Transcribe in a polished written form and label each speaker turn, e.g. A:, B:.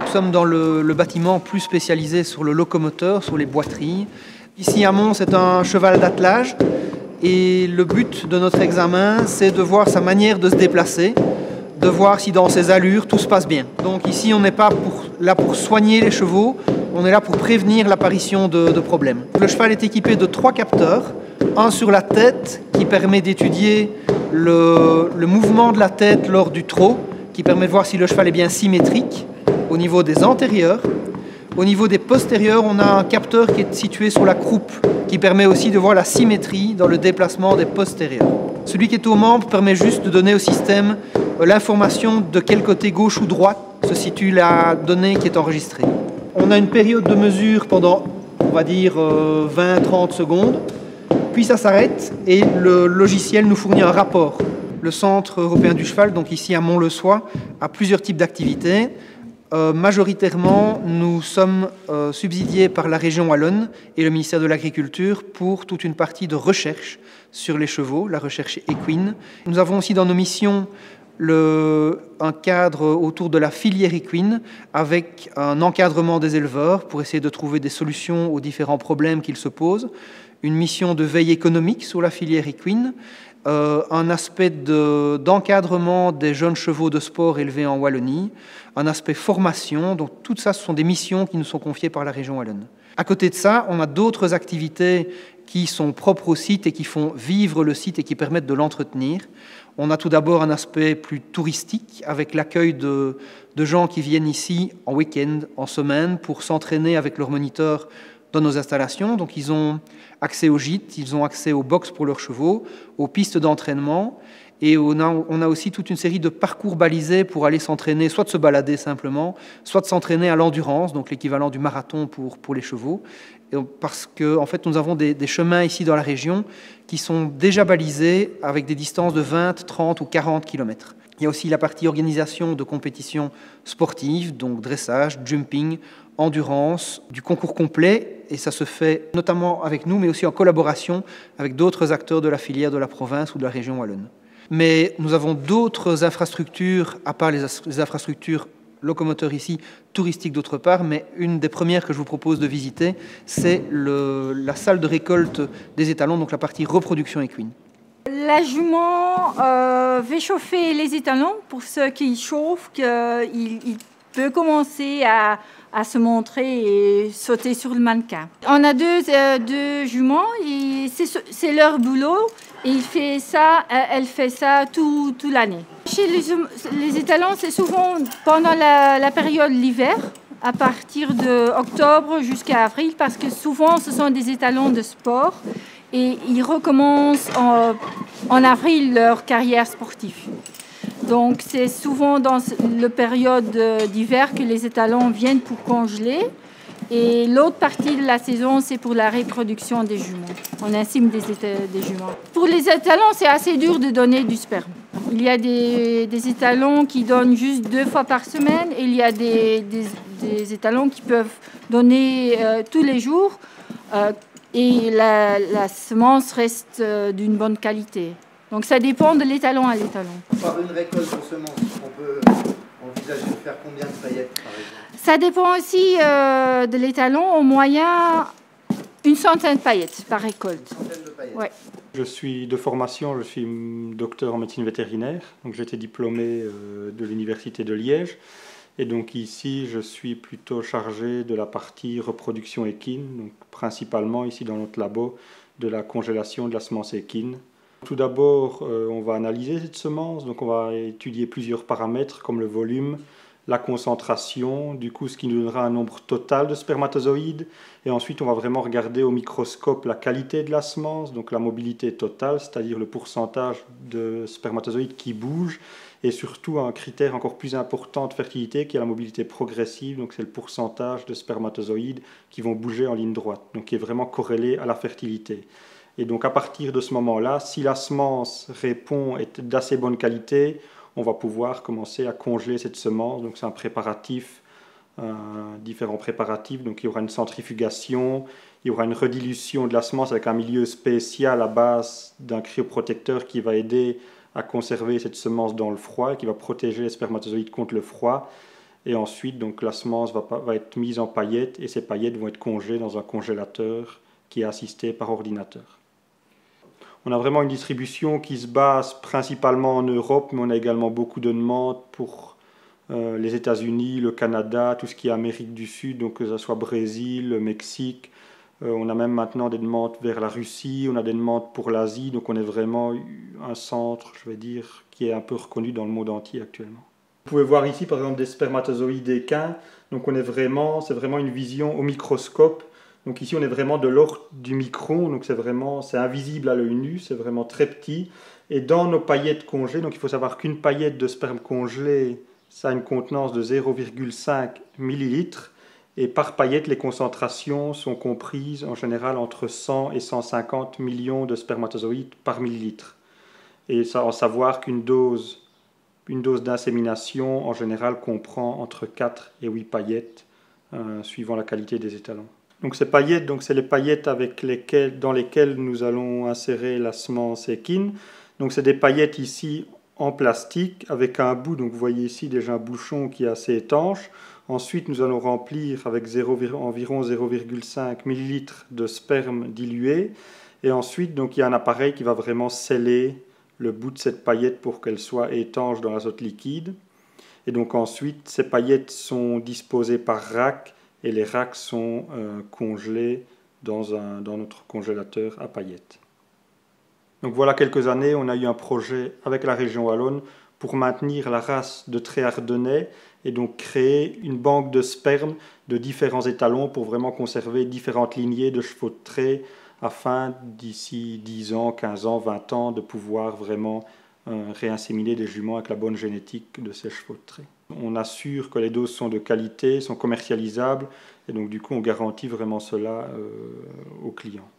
A: sommes dans le bâtiment plus spécialisé sur le locomoteur, sur les boiteries. Ici à Mons, c'est un cheval d'attelage et le but de notre examen, c'est de voir sa manière de se déplacer, de voir si dans ses allures tout se passe bien. Donc ici, on n'est pas là pour soigner les chevaux, on est là pour prévenir l'apparition de problèmes. Le cheval est équipé de 3 capteurs, un sur la tête qui permet d'étudier le mouvement de la tête lors du trot, qui permet de voir si le cheval est bien symétrique au niveau des antérieurs. Au niveau des postérieurs, on a un capteur qui est situé sur la croupe, qui permet aussi de voir la symétrie dans le déplacement des postérieurs. Celui qui est aux membres permet juste de donner au système l'information de quel côté gauche ou droite se situe la donnée qui est enregistrée. On a une période de mesure pendant, on va dire, 20-30 secondes, puis ça s'arrête et le logiciel nous fournit un rapport. Le Centre européen du cheval, donc ici à Mont-le-Soie, a plusieurs types d'activités. Majoritairement, nous sommes subsidiés par la région wallonne et le ministère de l'Agriculture pour toute une partie de recherche sur les chevaux, la recherche équine. Nous avons aussi dans nos missions un cadre autour de la filière équine avec un encadrement des éleveurs pour essayer de trouver des solutions aux différents problèmes qu'ils se posent, une mission de veille économique sur la filière équine, un aspect d'encadrement des jeunes chevaux de sport élevés en Wallonie, un aspect formation. Donc tout ça, ce sont des missions qui nous sont confiées par la région wallonne. À côté de ça, on a d'autres activités qui sont propres au site et qui font vivre le site et qui permettent de l'entretenir. On a tout d'abord un aspect plus touristique avec l'accueil de gens qui viennent ici en week-end, en semaine, pour s'entraîner avec leur moniteur dans nos installations. Donc ils ont accès aux gîtes, ils ont accès aux box pour leurs chevaux, aux pistes d'entraînement, et on a aussi toute une série de parcours balisés pour aller s'entraîner, soit de se balader simplement, soit de s'entraîner à l'endurance, donc l'équivalent du marathon pour les chevaux, parce que en fait, nous avons des chemins ici dans la région qui sont déjà balisés avec des distances de 20, 30 ou 40 km. Il y a aussi la partie organisation de compétitions sportives, donc dressage, jumping, endurance, du concours complet, et ça se fait notamment avec nous, mais aussi en collaboration avec d'autres acteurs de la filière de la province ou de la région wallonne. Mais nous avons d'autres infrastructures, à part les infrastructures locomoteurs ici, touristiques d'autre part, mais une des premières que je vous propose de visiter, c'est la salle de récolte des étalons, donc la partie reproduction équine.
B: La jument fait chauffer les étalons. Pour ceux qui chauffent, il peut commencer à se montrer et sauter sur le mannequin. On a deux juments, c'est leur boulot. Et elle fait ça toute l'année. Chez les étalons, c'est souvent pendant la période l'hiver, à partir d'octobre jusqu'à avril, parce que souvent ce sont des étalons de sport et ils recommencent en avril leur carrière sportive. Donc c'est souvent dans la période d'hiver que les étalons viennent pour congeler. Et l'autre partie de la saison, c'est pour la reproduction des juments. On insémine des juments. Pour les étalons, c'est assez dur de donner du sperme. Il y a des étalons qui donnent juste 2 fois par semaine et il y a des étalons qui peuvent donner tous les jours et la semence reste d'une bonne qualité. Donc ça dépend de l'étalon à l'étalon.
A: Par une récolte de semences, on peut envisager de faire combien de paillettes par exemple?
B: Ça dépend aussi de l'étalon. Au moyen, 100 de paillettes par récolte.
A: 100 de paillettes.
B: Ouais.
C: Je suis de formation, je suis docteur en médecine vétérinaire. Donc j'ai été diplômé de l'université de Liège. Et donc ici, je suis plutôt chargé de la partie reproduction équine, donc principalement ici dans notre labo, de la congélation de la semence équine. Tout d'abord, on va analyser cette semence, donc on va étudier plusieurs paramètres comme le volume, la concentration, du coup ce qui nous donnera un nombre total de spermatozoïdes. Et ensuite, on va vraiment regarder au microscope la qualité de la semence, donc la mobilité totale, c'est-à-dire le pourcentage de spermatozoïdes qui bougent. Et surtout, un critère encore plus important de fertilité qui est la mobilité progressive, donc c'est le pourcentage de spermatozoïdes qui vont bouger en ligne droite, donc qui est vraiment corrélé à la fertilité. Et donc à partir de ce moment-là, si la semence répond est d'assez bonne qualité, on va pouvoir commencer à congeler cette semence. Donc c'est un préparatif, différents préparatifs. Donc il y aura une centrifugation, il y aura une redilution de la semence avec un milieu spécial à base d'un cryoprotecteur qui va aider à conserver cette semence dans le froid, qui va protéger les spermatozoïdes contre le froid. Et ensuite, donc, la semence va être mise en paillettes et ces paillettes vont être congelées dans un congélateur qui est assisté par ordinateur. On a vraiment une distribution qui se base principalement en Europe, mais on a également beaucoup de demandes pour les États-Unis, le Canada, tout ce qui est Amérique du Sud, donc que ce soit Brésil, le Mexique. On a même maintenant des demandes vers la Russie, on a des demandes pour l'Asie, donc on est vraiment un centre, je vais dire, qui est un peu reconnu dans le monde entier actuellement. Vous pouvez voir ici par exemple des spermatozoïdes équins, donc c'est vraiment une vision au microscope. Donc ici on est vraiment de l'ordre du micron, donc c'est invisible à l'œil nu, c'est vraiment très petit. Et dans nos paillettes congelées, donc il faut savoir qu'une paillette de sperme congelé, ça a une contenance de 0,5 ml. Et par paillette, les concentrations sont comprises en général entre 100 et 150 millions de spermatozoïdes par millilitre. Et ça, en savoir qu'une dose d'insémination en général comprend entre 4 et 8 paillettes, suivant la qualité des étalons. Donc ces paillettes, c'est les paillettes dans lesquelles nous allons insérer la semence équine. Donc c'est des paillettes ici en plastique avec un bout, donc vous voyez ici déjà un bouchon qui est assez étanche. Ensuite nous allons remplir avec environ 0,5 ml de sperme dilué. Et ensuite donc, il y a un appareil qui va vraiment sceller le bout de cette paillette pour qu'elle soit étanche dans l'azote liquide. Et donc ensuite ces paillettes sont disposées par rack. Et les racks sont congelés dans notre congélateur à paillettes. Donc voilà quelques années, on a eu un projet avec la région wallonne pour maintenir la race de trait ardennais et donc créer une banque de sperme de différents étalons pour vraiment conserver différentes lignées de chevaux de trait afin d'ici 10 ans, 15 ans, 20 ans de pouvoir vraiment réinséminer des juments avec la bonne génétique de ces chevaux de trait. On assure que les doses sont de qualité, sont commercialisables et donc du coup on garantit vraiment cela aux clients.